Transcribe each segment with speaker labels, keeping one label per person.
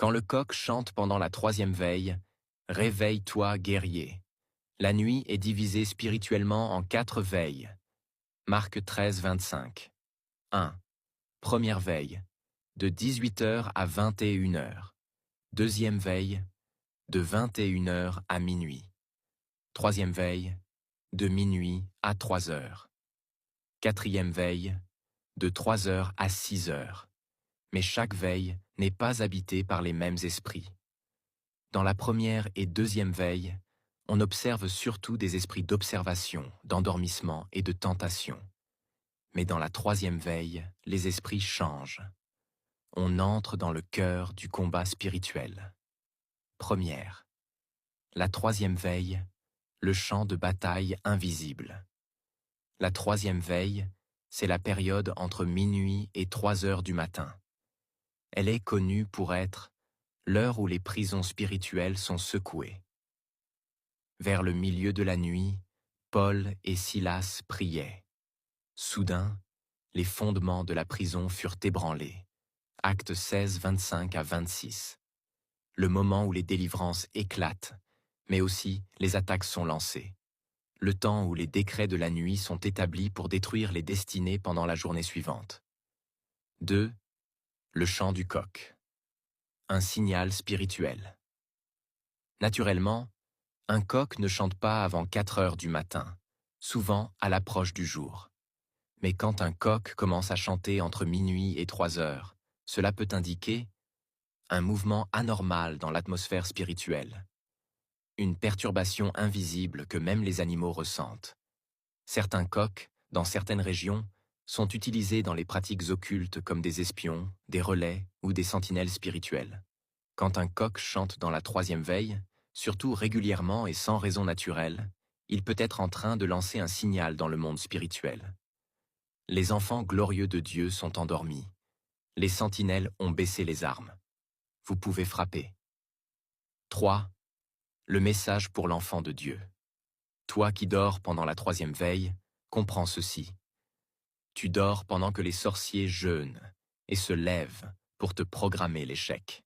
Speaker 1: Quand le coq chante pendant la troisième veille, réveille-toi, guerrier. La nuit est divisée spirituellement en 4 veilles. Marc 13, 25. 1. Première veille, de 18h à 21h. Deuxième veille, de 21h à minuit. Troisième veille, de minuit à 3h. Quatrième veille, de 3h à 6h. Mais chaque veille n'est pas habitée par les mêmes esprits. Dans la première et deuxième veille, on observe surtout des esprits d'observation, d'endormissement et de tentation. Mais dans la troisième veille, les esprits changent. On entre dans le cœur du combat spirituel. Première. La troisième veille, le champ de bataille invisible. La troisième veille, c'est la période entre minuit et 3h du matin. Elle est connue pour être l'heure où les prisons spirituelles sont secouées. Vers le milieu de la nuit, Paul et Silas priaient. Soudain, les fondements de la prison furent ébranlés. Actes 16, 25 à 26. Le moment où les délivrances éclatent, mais aussi les attaques sont lancées. Le temps où les décrets de la nuit sont établis pour détruire les destinées pendant la journée suivante. 2. Le chant du coq. Un signal spirituel. Naturellement, un coq ne chante pas avant 4h du matin, souvent à l'approche du jour. Mais quand un coq commence à chanter entre minuit et 3h, cela peut indiquer un mouvement anormal dans l'atmosphère spirituelle. Une perturbation invisible que même les animaux ressentent. Certains coqs, dans certaines régions, sont utilisés dans les pratiques occultes comme des espions, des relais ou des sentinelles spirituelles. Quand un coq chante dans la troisième veille, surtout régulièrement et sans raison naturelle, il peut être en train de lancer un signal dans le monde spirituel. Les enfants glorieux de Dieu sont endormis. Les sentinelles ont baissé les armes. Vous pouvez frapper. 3. Le message pour l'enfant de Dieu. Toi qui dors pendant la troisième veille, comprends ceci. Tu dors pendant que les sorciers jeûnent et se lèvent pour te programmer l'échec.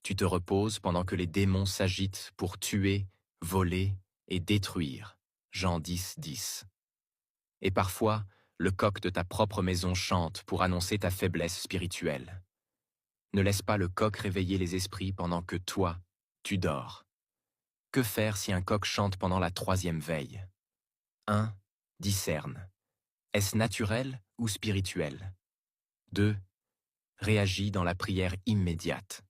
Speaker 1: Tu te reposes pendant que les démons s'agitent pour tuer, voler et détruire. Jean 10, 10. Et parfois, le coq de ta propre maison chante pour annoncer ta faiblesse spirituelle. Ne laisse pas le coq réveiller les esprits pendant que toi, tu dors. Que faire si un coq chante pendant la troisième veille? 1. Discerne. Est-ce naturel ou spirituel? 2. Réagis dans la prière immédiate.